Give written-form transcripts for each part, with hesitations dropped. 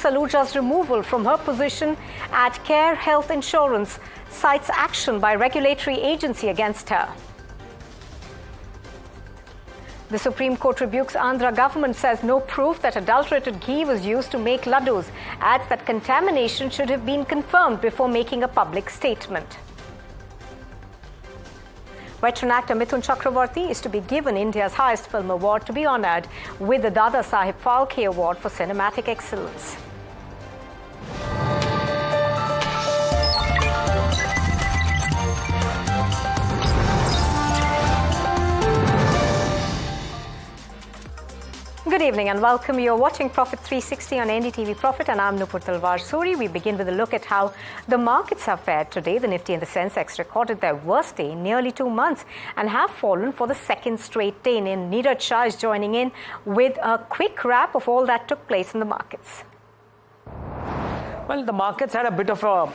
Saluja's removal from her position at Care Health Insurance cites action by regulatory agency against her. The Supreme Court rebukes Andhra government, says no proof that adulterated ghee was used to make laddus, adds that contamination should have been confirmed before making a public statement. Veteran actor Mithun Chakraborty is to be given India's highest film award, to be honoured with the Dada Saheb Phalke Award for Cinematic Excellence. Good evening and welcome. You're watching Profit 360 on NDTV Profit and I'm Nupur Talwar Suri. We begin with a look at how the markets have fared today. The Nifty and the Sensex recorded their worst day in nearly 2 months and have fallen for the second straight day. And Neeraj Shah is joining in with a quick wrap of all that took place in the markets. Well, the markets had a bit of a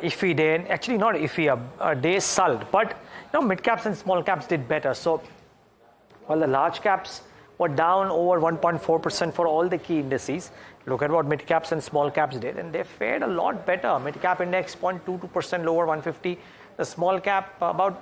iffy day. Actually, not iffy, a day sulled. But mid caps and small caps did better. So, while the large caps were down over 1.4% for all the key indices. Look at what mid caps and small caps did, and they fared a lot better. Mid cap index 0.22% lower, 150. The small cap about,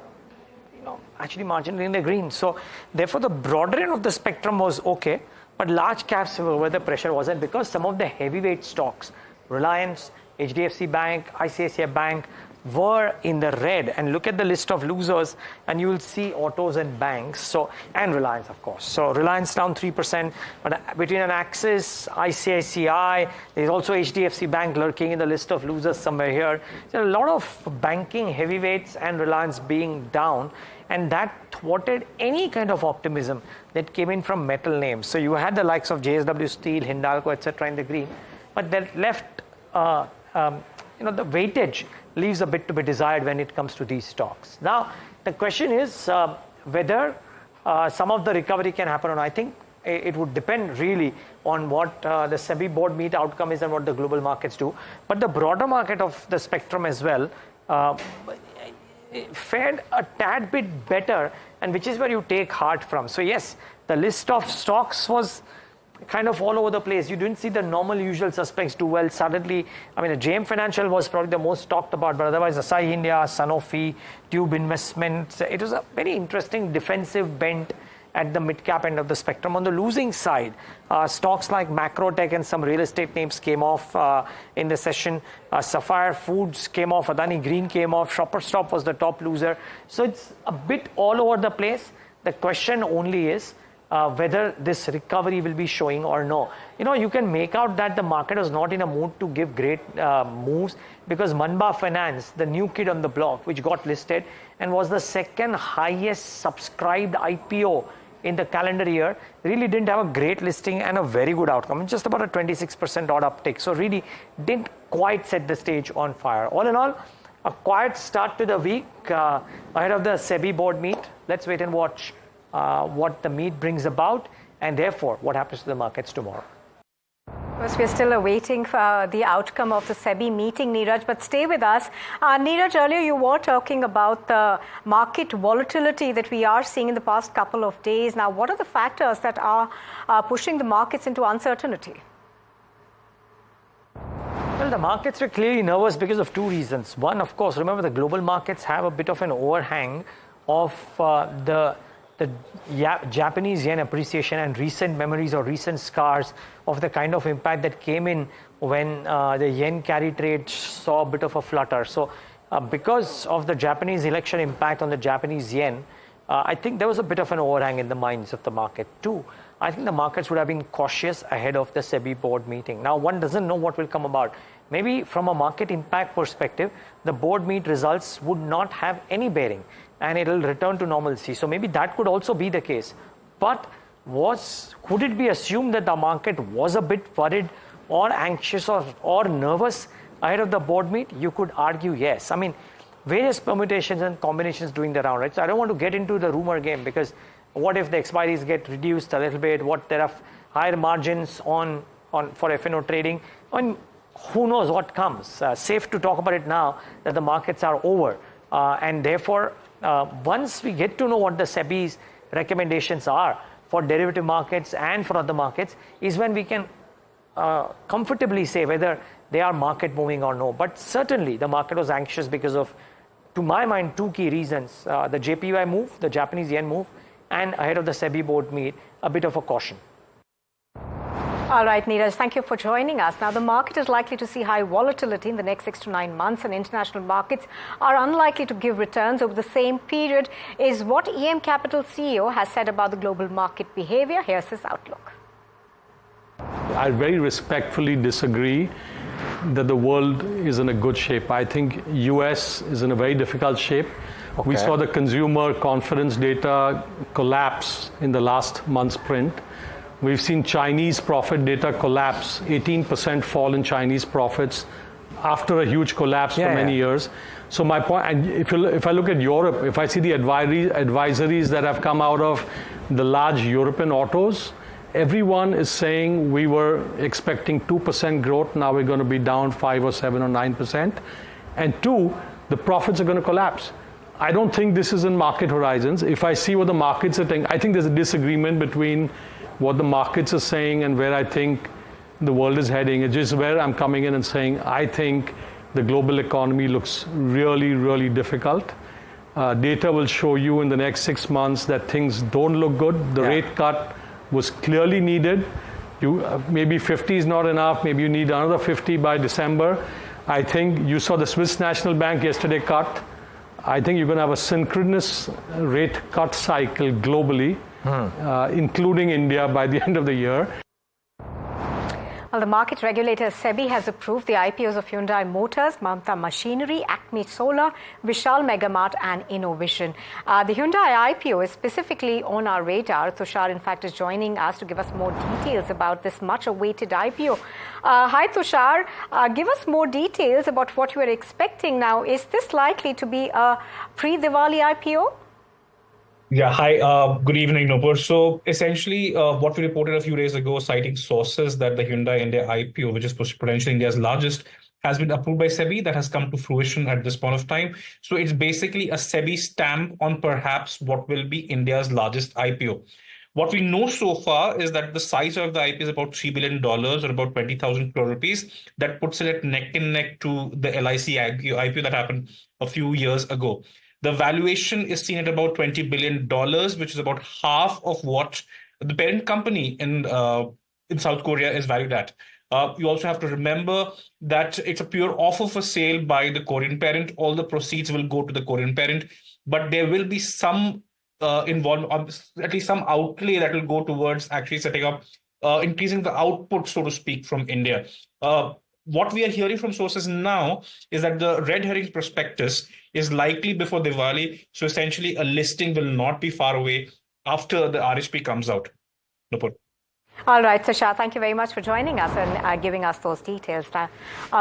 actually marginally in the green. So therefore, the broader end of the spectrum was okay, but large caps were where the pressure wasn't, because some of the heavyweight stocks, Reliance, HDFC Bank, ICICI Bank, were in the red. And look at the list of losers and you will see autos and banks, and Reliance, of course. So Reliance down 3%, but between an Axis, ICICI, there's also HDFC Bank lurking in the list of losers somewhere here. There are a lot of banking heavyweights and Reliance being down, and that thwarted any kind of optimism that came in from metal names. So you had the likes of JSW Steel, Hindalco, etc. in the green, but that left the weightage leaves a bit to be desired when it comes to these stocks. Now, the question is whether some of the recovery can happen or not. I think it would depend really on what the SEBI board meet outcome is and what the global markets do. But the broader market of the spectrum as well fared a tad bit better, and which is where you take heart from. So yes, the list of stocks was kind of all over the place. You didn't see the normal usual suspects do well. Suddenly, the JM Financial was probably the most talked about, but otherwise Asahi India, Sanofi, Tube Investments, it was a very interesting defensive bent at the mid-cap end of the spectrum. On the losing side, stocks like Macrotech and some real estate names came off in the session. Sapphire Foods came off, Adani Green came off, Shoppers Stop was the top loser. So it's a bit all over the place. The question only is whether this recovery will be showing or no. You can make out that the market was not in a mood to give great moves, because Manba Finance, the new kid on the block, which got listed and was the second highest subscribed IPO in the calendar year, really didn't have a great listing and a very good outcome. Just about a 26% odd uptick. So really didn't quite set the stage on fire. All in all, a quiet start to the week ahead of the SEBI board meet. Let's wait and watch what the meet brings about, and therefore what happens to the markets tomorrow. Of course, we're still awaiting for the outcome of the SEBI meeting, Neeraj, but stay with us. Neeraj, earlier you were talking about the market volatility that we are seeing in the past couple of days. Now, what are the factors that are pushing the markets into uncertainty? Well, the markets were clearly nervous because of two reasons. One, of course, remember the global markets have a bit of an overhang of the Japanese yen appreciation and recent memories or recent scars of the kind of impact that came in when the yen carry trade saw a bit of a flutter. So because of the Japanese election impact on the Japanese yen, I think there was a bit of an overhang in the minds of the market. Two, I think the markets would have been cautious ahead of the SEBI board meeting. Now, one doesn't know what will come about. Maybe from a market impact perspective, the board meet results would not have any bearing, and it will return to normalcy. So maybe that could also be the case. But could it be assumed that the market was a bit worried or anxious or nervous ahead of the board meet? You could argue yes. Various permutations and combinations doing the round, right? So I don't want to get into the rumor game, because what if the expiries get reduced a little bit? What there are higher margins for F&O trading? Who knows what comes? Safe to talk about it now that the markets are over, and therefore once we get to know what the SEBI's recommendations are for derivative markets and for other markets, is when we can comfortably say whether they are market moving or no. But certainly the market was anxious because of, to my mind, two key reasons. The JPY move, the Japanese yen move, and ahead of the SEBI board meet, a bit of a caution. All right, Neeraj, thank you for joining us. Now, the market is likely to see high volatility in the next 6 to 9 months, and international markets are unlikely to give returns over the same period, is what EM Capital CEO has said about the global market behavior. Here's his outlook. I very respectfully disagree that the world is in a good shape. I think US is in a very difficult shape. Okay. We saw the consumer confidence data collapse in the last month's print. We've seen Chinese profit data collapse, 18% fall in Chinese profits after a huge collapse for many years. So my point, and if I look at Europe, if I see the advisories that have come out of the large European autos, everyone is saying we were expecting 2% growth, now we're going to be down 5 or 7 or 9%. And two, the profits are going to collapse. I don't think this is in market horizons. If I see what the markets are saying, I think there's a disagreement between what the markets are saying and where I think the world is heading. It's just where I'm coming in and saying, I think the global economy looks really, really difficult. Data will show you in the next 6 months that things don't look good. The rate cut was clearly needed. Maybe 50 is not enough. Maybe you need another 50 by December. I think you saw the Swiss National Bank yesterday cut. I think you're going to have a synchronous rate cut cycle globally, including India by the end of the year. Well, the market regulator SEBI has approved the IPOs of Hyundai Motors, Mamta Machinery, Acme Solar, Vishal Megamart and Innovision. The Hyundai IPO is specifically on our radar. Tushar, in fact, is joining us to give us more details about this much-awaited IPO. Hi, Tushar. Give us more details about what you are expecting now. Is this likely to be a pre-Diwali IPO? Yeah, hi, good evening, Nupur. So essentially, what we reported a few days ago, citing sources that the Hyundai India IPO, which is potentially India's largest, has been approved by SEBI. That has come to fruition at this point of time. So it's basically a SEBI stamp on perhaps what will be India's largest IPO. What we know so far is that the size of the IPO is about $3 billion or about 20,000 crore rupees. That puts it at neck and neck to the LIC IPO that happened a few years ago. The valuation is seen at about $20 billion, which is about half of what the parent company in South Korea is valued at. You also have to remember that it's a pure offer for sale by the Korean parent. All the proceeds will go to the Korean parent, but there will be some involved, at least some outlay that will go towards actually setting up, increasing the output, so to speak, from India. What we are hearing from sources now is that the red herring prospectus is likely before Diwali. So essentially a listing will not be far away after the RHP comes out. Nupur. All right, Tushar, thank you very much for joining us and giving us those details.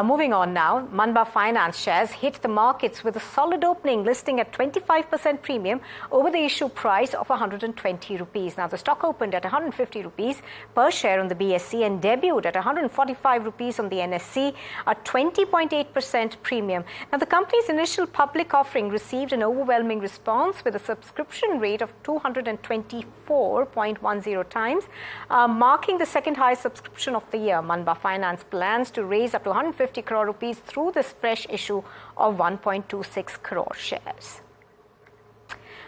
Moving on now, Manba Finance shares hit the markets with a solid opening, listing at 25% premium over the issue price of 120 rupees. Now, the stock opened at 150 rupees per share on the BSE and debuted at 145 rupees on the NSE, a 20.8% premium. Now, the company's initial public offering received an overwhelming response with a subscription rate of 224.10 times, marking the second highest subscription of the year. Manba Finance plans to raise up to 150 crore rupees through this fresh issue of 1.26 crore shares.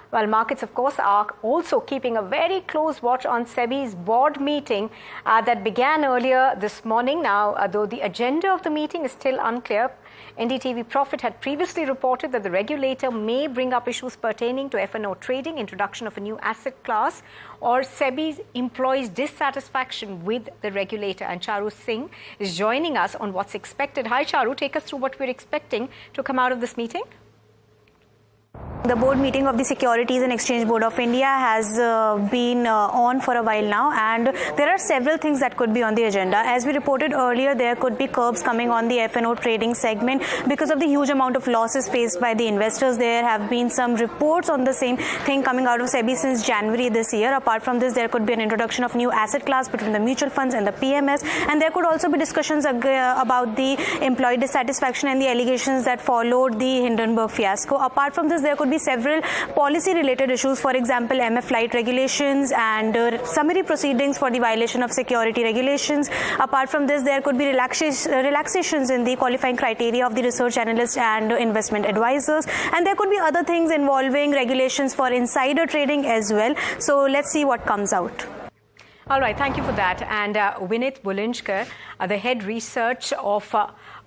Well, markets, of course, are also keeping a very close watch on SEBI's board meeting that began earlier this morning. Now, though the agenda of the meeting is still unclear, NDTV Profit had previously reported that the regulator may bring up issues pertaining to F&O trading, introduction of a new asset class, or SEBI's employees' dissatisfaction with the regulator. And Charu Singh is joining us on what's expected. Hi, Charu. Take us through what we're expecting to come out of this meeting. The board meeting of the Securities and Exchange Board of India has been on for a while now, and there are several things that could be on the agenda. As we reported earlier, there could be curbs coming on the F&O trading segment because of the huge amount of losses faced by the investors. There have been some reports on the same thing coming out of SEBI since January this year. Apart from this, there could be an introduction of new asset class between the mutual funds and the PMS, and there could also be discussions about the employee dissatisfaction and the allegations that followed the Hindenburg fiasco. Apart from this, there could could be several policy-related issues, for example, MF flight regulations and summary proceedings for the violation of security regulations. Apart from this, there could be relaxations in the qualifying criteria of the research analysts and investment advisors, and there could be other things involving regulations for insider trading as well. So let's see what comes out. All right, thank you for that. And Vinit Bulinjkar, the head research of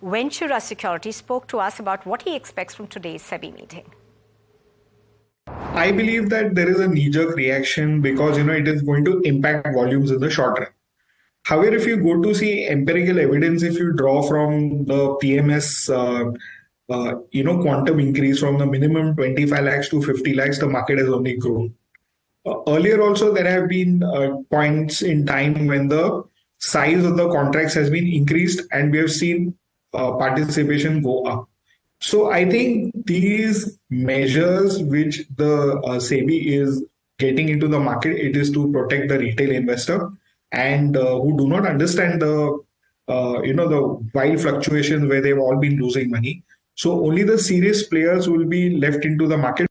Ventura Securities, spoke to us about what he expects from today's SEBI meeting. I believe that there is a knee-jerk reaction because, it is going to impact volumes in the short run. However, if you go to see empirical evidence, if you draw from the PMS, quantum increase from the minimum 25 lakhs to 50 lakhs, the market has only grown. Earlier also, there have been points in time when the size of the contracts has been increased and we have seen participation go up. So I think these measures which the SEBI is getting into the market, it is to protect the retail investor and who do not understand the wild fluctuations where they've all been losing money. So only the serious players will be left into the market.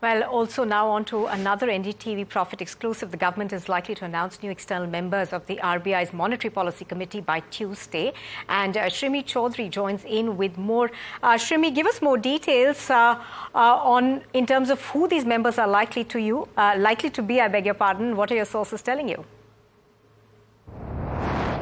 Well, also now on to another NDTV Profit exclusive. The government is likely to announce new external members of the RBI's Monetary Policy Committee by Tuesday. And Shrimi Chaudhary joins in with more. Shrimi, give us more details in terms of who these members are likely to be, I beg your pardon. What are your sources telling you?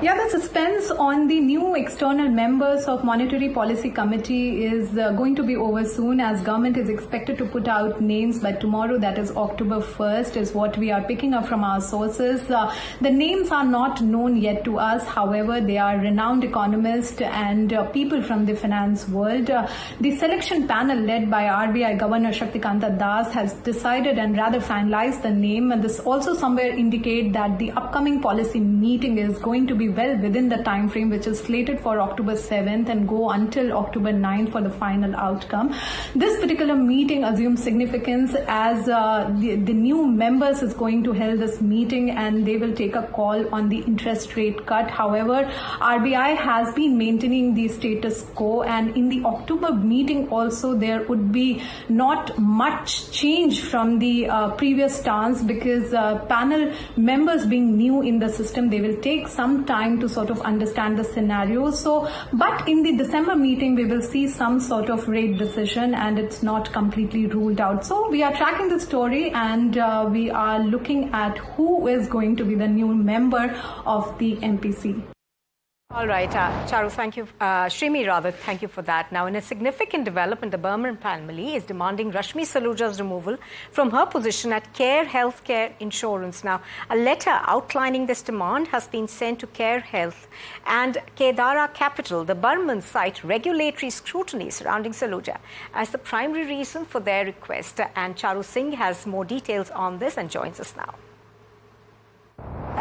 Yeah, the suspense on the new external members of Monetary Policy Committee is going to be over soon, as government is expected to put out names by tomorrow, that is October 1st, is what we are picking up from our sources. The names are not known yet to us. However, they are renowned economists and people from the finance world. The selection panel led by RBI Governor Shaktikanta Das has decided and rather finalized the name. And this also somewhere indicate that the upcoming policy meeting is going to be well within the time frame which is slated for October 7th and go until October 9th for the final outcome. This particular meeting assumes significance as the new members is going to hold this meeting and they will take a call on the interest rate cut. However, RBI has been maintaining the status quo, and in the October meeting also there would be not much change from the previous stance, because panel members being new in the system, they will take some time to sort of understand the scenario. But in the December meeting, we will see some sort of rate decision, and it's not completely ruled out. So we are tracking the story, and we are looking at who is going to be the new member of the MPC. All right, Charu, thank you. Shrimi, rather, thank you for that. Now, in a significant development, the Burman family is demanding Rashmi Saluja's removal from her position at Care Healthcare Insurance. Now, a letter outlining this demand has been sent to Care Health and Kedara Capital. The Burman cite regulatory scrutiny surrounding Saluja as the primary reason for their request. And Charu Singh has more details on this and joins us now.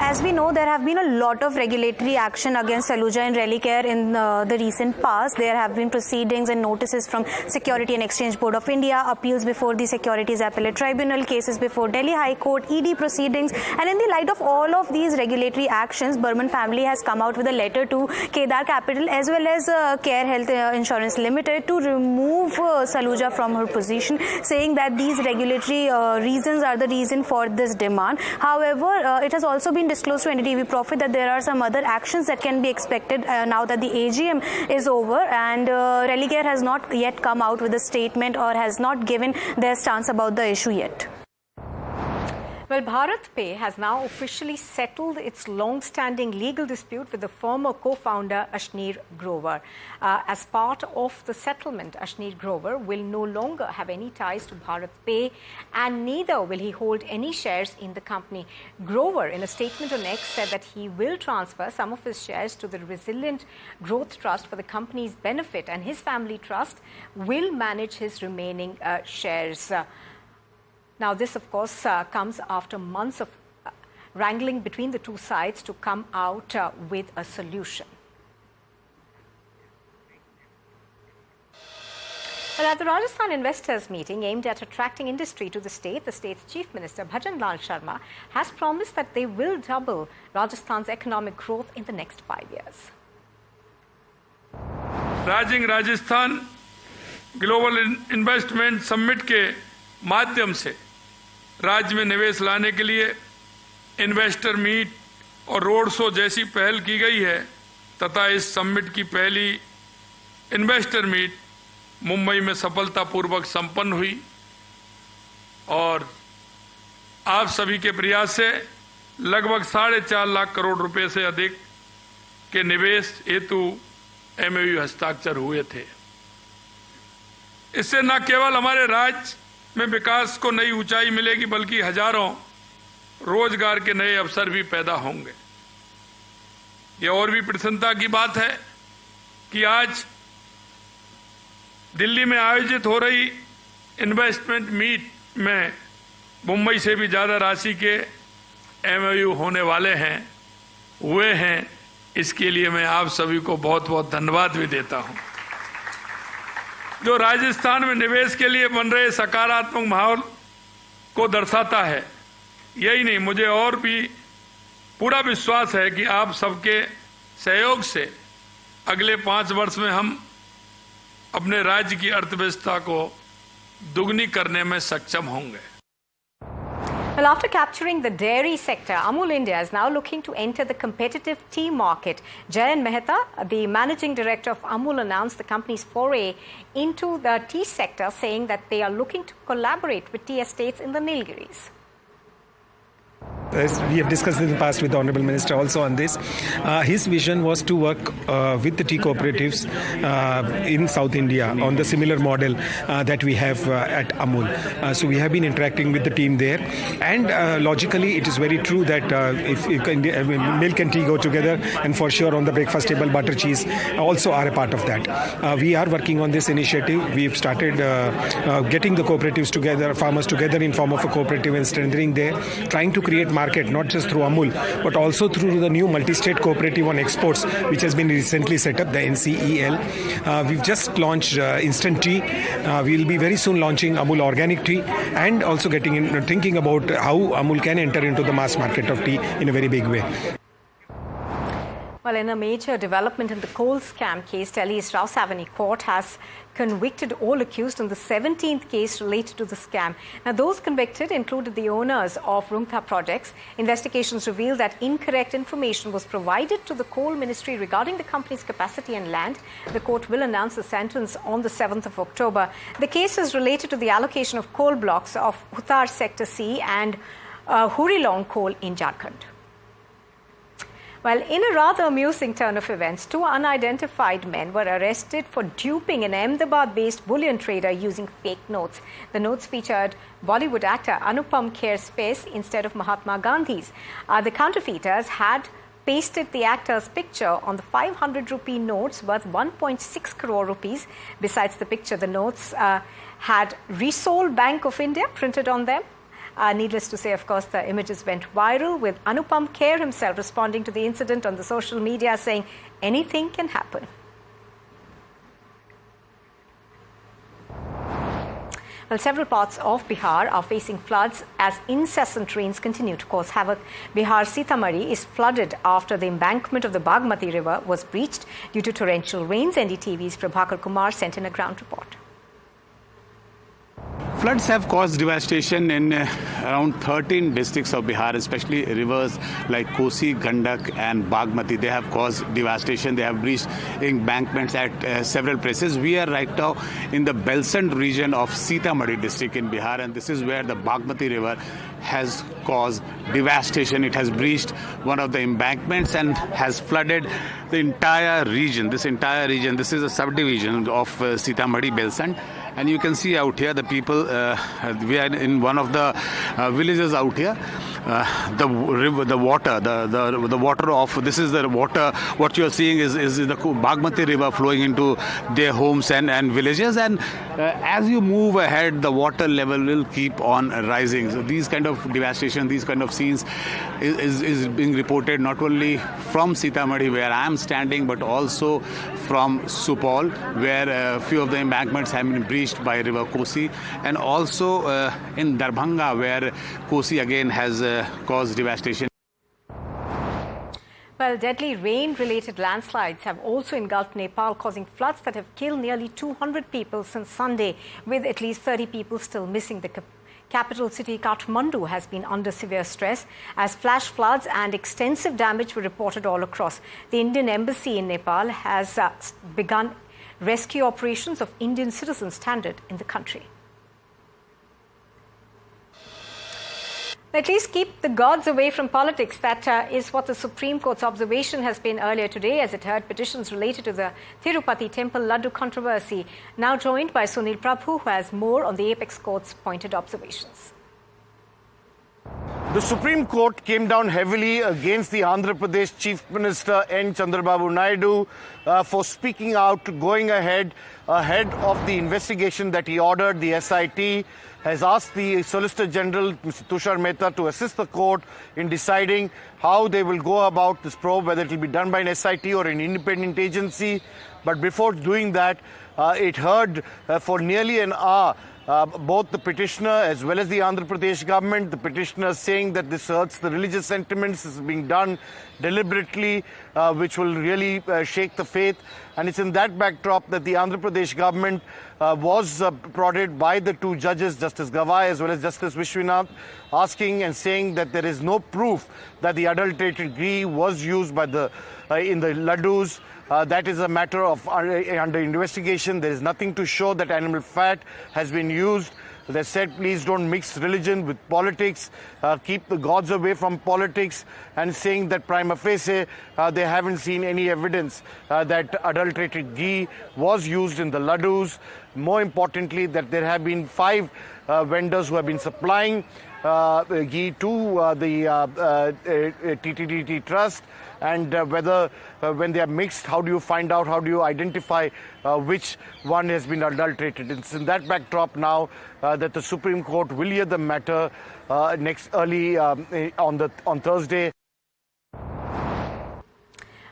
As we know, there have been a lot of regulatory action against Saluja and Relicare in the recent past. There have been proceedings and notices from Security and Exchange Board of India, appeals before the Securities Appellate Tribunal, cases before Delhi High Court, ED proceedings. And in the light of all of these regulatory actions, Burman family has come out with a letter to Kedar Capital as well as Care Health Insurance Limited to remove Saluja from her position, saying that these regulatory reasons are the reason for this demand. However, it has also been disclosed to NDTV Profit that there are some other actions that can be expected now that the AGM is over, and Relicare has not yet come out with a statement or has not given their stance about the issue yet. Well, BharatPe has now officially settled its long-standing legal dispute with the former co-founder Ashnir Grover. As part of the settlement, Ashnir Grover will no longer have any ties to BharatPe, and neither will he hold any shares in the company. Grover, in a statement on X, said that he will transfer some of his shares to the Resilient Growth Trust for the company's benefit, and his family trust will manage his remaining shares. Now, this, of course, comes after months of wrangling between the two sides to come out with a solution. Well, at the Rajasthan investors meeting aimed at attracting industry to the state's Chief Minister Bhajan Lal Sharma has promised that they will double Rajasthan's economic growth in the next 5 years. Rajasthan global investment summit के माध्यम से राज्य में निवेश लाने के लिए investor meet और रोड शो जैसी पहल की गई है तथा इस समिट की पहली इन्वेस्टर मीट मुंबई में सफलतापूर्वक संपन्न हुई और आप सभी के प्रयास से लगभग 4.5 लाख करोड़ रुपए से अधिक के निवेश हेतु एमओयू हस्ताक्षर हुए थे। इससे न केवल हमारे राज्य में विकास को नई ऊंचाई मिलेगी बल्कि हजारों रोजगार के नए अवसर भी पैदा होंगे। यह और भी प्रसन्नता की बात है कि आज दिल्ली में आयोजित हो रही इन्वेस्टमेंट मीट में मुंबई से भी ज्यादा राशि के एमओयू होने वाले हुए हैं। इसके लिए मैं आप सभी को बहुत बहुत धन्यवाद भी देता हूं, जो राजस्थान में निवेश के लिए बन रहे सकारात्मक माहौल को दर्शाता है। यही नहीं, मुझे और भी पूरा विश्वास है कि आप सबके सहयोग से अगले 5 वर्ष में हम अपने राज्य की अर्थव्यवस्था को दुगनी करने में सक्षम होंगे। Well, after capturing the dairy sector, Amul India is now looking to enter the competitive tea market. Jayan Mehta, the managing director of Amul, announced the company's foray into the tea sector, saying that they are looking to collaborate with tea estates in the Nilgiris. As we have discussed in the past with the Honorable Minister also on this, his vision was to work with the tea cooperatives in South India on the similar model that we have at Amul. So we have been interacting with the team there, and logically it is very true that if milk and tea go together, and for sure on the breakfast table butter cheese also are a part of that. We are working on this initiative. We've started getting the cooperatives together, farmers together in form of a cooperative and strengthening there, trying to create market not just through Amul but also through the new multi-state cooperative on exports which has been recently set up, the NCEL. We've just launched instant tea. We'll be very soon launching Amul organic tea, and also thinking about how Amul can enter into the mass market of tea in a very big way. Well, in a major development in the coal scam case, Delhi's Rouse Avenue Court has convicted all accused in the 17th case related to the scam. Now, those convicted included the owners of Rungta projects. Investigations revealed that incorrect information was provided to the coal ministry regarding the company's capacity and land. The court will announce the sentence on the 7th of October. The case is related to the allocation of coal blocks of Uttar Sector C and Hurilong coal in Jharkhand. Well, in a rather amusing turn of events, 2 unidentified men were arrested for duping an Ahmedabad-based bullion trader using fake notes. The notes featured Bollywood actor Anupam Kher's face instead of Mahatma Gandhi's. The counterfeiters had pasted the actor's picture on the 500 rupee notes worth 1.6 crore rupees. Besides the picture, the notes had Resolve Bank of India printed on them. Needless to say, of course, the images went viral, with Anupam Kher himself responding to the incident on the social media, saying anything can happen. Well, several parts of Bihar are facing floods as incessant rains continue to cause havoc. Bihar's Sitamarhi is flooded after the embankment of the Bagmati River was breached due to torrential rains. NDTV's Prabhakar Kumar sent in a ground report. Floods have caused devastation in around 13 districts of Bihar, especially rivers like Kosi, Gandak and Bagmati. They have caused devastation. They have breached embankments at several places. We are right now in the Belsand region of Sitamarhi district in Bihar, and this is where the Bagmati river has caused devastation. It has breached one of the embankments and has flooded the entire region. This is a subdivision of Sitamarhi Belsand. And you can see out here the people, we are in one of the villages out here. The river, the water of, this is the water, what you are seeing is the Bagmati river flowing into their homes and villages. And as you move ahead, the water level will keep on rising. So these kind of devastation, these kind of scenes is being reported not only from Sitamarhi where I am standing, but also from Supol, where a few of the embankments have been breached by river Kosi, and also in Darbhanga, where Kosi again has caused devastation. Well, deadly rain-related landslides have also engulfed Nepal, causing floods that have killed nearly 200 people since Sunday, with at least 30 people still missing. The capital city Kathmandu has been under severe stress as flash floods and extensive damage were reported all across. The Indian Embassy in Nepal has begun rescue operations of Indian citizens stranded in the country. At least keep the gods away from politics. That is what the Supreme Court's observation has been earlier today as it heard petitions related to the Tirupati temple Laddu controversy. Now joined by Sunil Prabhu, who has more on the Apex Court's pointed observations. The Supreme Court came down heavily against the Andhra Pradesh Chief Minister N. Chandrababu Naidu for speaking out, going ahead of the investigation that he ordered. The SIT has asked the Solicitor General, Mr. Tushar Mehta, to assist the court in deciding how they will go about this probe, whether it will be done by an SIT or an independent agency. But before doing that, it heard for nearly an hour both the petitioner as well as the Andhra Pradesh government. The petitioner saying that this hurts the religious sentiments, is being done deliberately, which will really shake the faith. And it's in that backdrop that the Andhra Pradesh government was prodded by the two judges, Justice Gavai as well as Justice Vishwanath, asking and saying that there is no proof that the adulterated ghee was used by in the laddus. That is a matter of under investigation. There is nothing to show that animal fat has been used. They said, please don't mix religion with politics, keep the gods away from politics, and saying that prima facie, they haven't seen any evidence that adulterated ghee was used in the laddus. More importantly, that there have been 5 vendors who have been supplying ghee to the TTDT Trust. And whether when they are mixed, how do you find out, how do you identify which one has been adulterated? It's in that backdrop now that the Supreme Court will hear the matter next early on Thursday.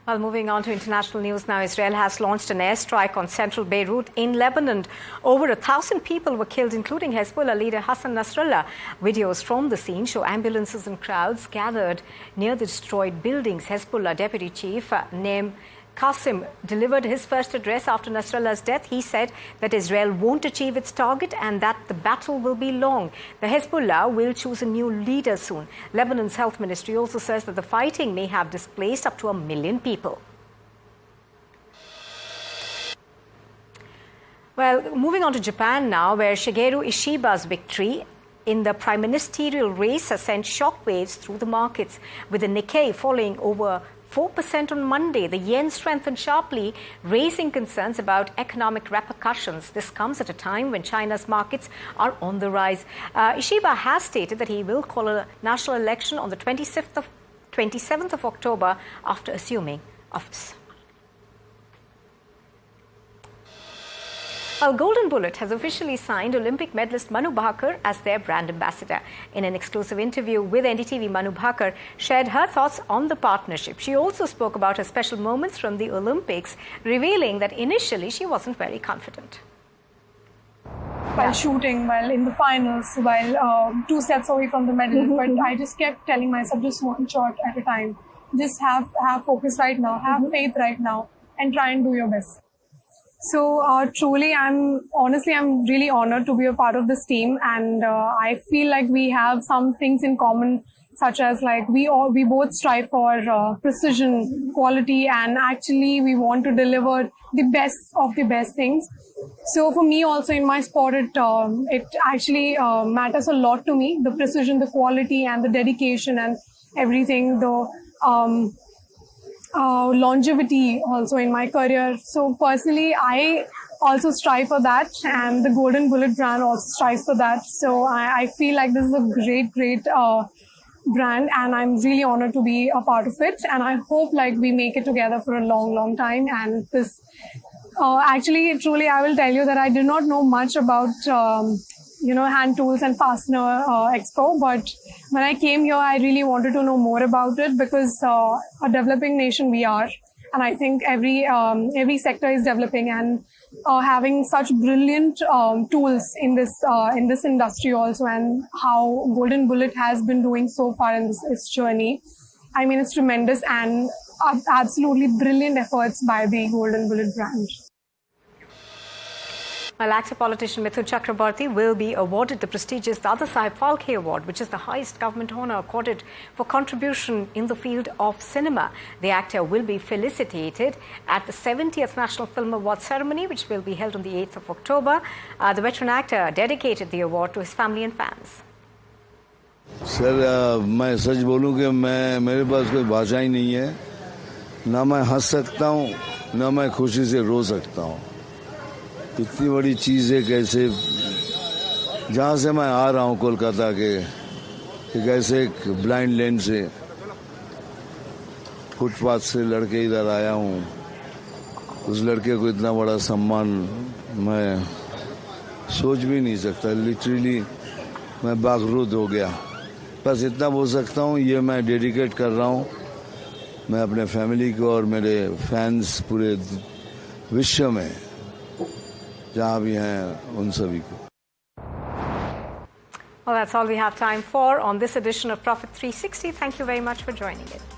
Well, moving on to international news now, Israel has launched an airstrike on central Beirut in Lebanon. Over 1,000 people were killed, including Hezbollah leader Hassan Nasrallah. Videos from the scene show ambulances and crowds gathered near the destroyed buildings. Hezbollah deputy chief Naim Qasim delivered his first address after Nasrallah's death. He said that Israel won't achieve its target and that the battle will be long. The Hezbollah will choose a new leader soon. Lebanon's health ministry also says that the fighting may have displaced up to 1 million people. Well, moving on to Japan now, where Shigeru Ishiba's victory in the prime ministerial race has sent shockwaves through the markets, with the Nikkei falling over 4% on Monday. The yen strengthened sharply, raising concerns about economic repercussions. This comes at a time when China's markets are on the rise. Ishiba has stated that he will call a national election on the 27th of October after assuming office. Well, Golden Bullet has officially signed Olympic medalist Manu Bhaker as their brand ambassador. In an exclusive interview with NDTV, Manu Bhaker shared her thoughts on the partnership. She also spoke about her special moments from the Olympics, revealing that initially she wasn't very confident. While shooting, while in the finals, while 2 steps away from the medal, but I just kept telling myself just one shot at a time. Just have focus right now, have faith right now, and try and do your best. So truly, I'm really honored to be a part of this team, and I feel like we have some things in common, such as like we both strive for precision, quality, and actually we want to deliver the best of the best things. So for me also in my sport, it actually matters a lot to me, the precision, the quality, and the dedication and everything, the longevity also in my career. So personally, I also strive for that, and the Golden Bullet brand also strives for that. So I feel like this is a great brand, and I'm really honored to be a part of it. And I hope like we make it together for a long time. And this actually, truly, I will tell you that I did not know much about hand tools and fastener expo, but when I came here, I really wanted to know more about it, because a developing nation we are, and I think every sector is developing, and having such brilliant tools in this industry also, and how Golden Bullet has been doing so far in its journey, I mean, it's tremendous. And absolutely brilliant efforts by the Golden Bullet brand. Well, actor politician Mithun Chakraborty will be awarded the prestigious Dada Saheb Phalke Award, which is the highest government honour accorded for contribution in the field of cinema. The actor will be felicitated at the 70th National Film Award ceremony, which will be held on the 8th of October. The veteran actor dedicated the award to his family and fans. Sir मैं सच बोलूं कि मेरे पास कोई भाषा ही नहीं है, ना मैं हंस सकता हूं, ना मैं खुशी से रो सकता हूं. इतनी बड़ी चीज़ है, कैसे जहाँ से मैं आ रहा हूँ कोलकाता के, कैसे एक ब्लाइंड लेन से फुटपाथ से लड़के इधर आया हूँ, उस लड़के को इतना बड़ा सम्मान मैं सोच भी नहीं सकता. लिटरली मैं बागरूद हो गया. बस इतना बोल सकता हूँ, ये मैं डेडिकेट कर रहा हूँ मैं अपने फैमिली को और मेरे फैंस पूरे विश्व में जहाँ भी हैं उन सभी को. Well, that's all we have time for on this edition of Profit 360. Thank you very much for joining it.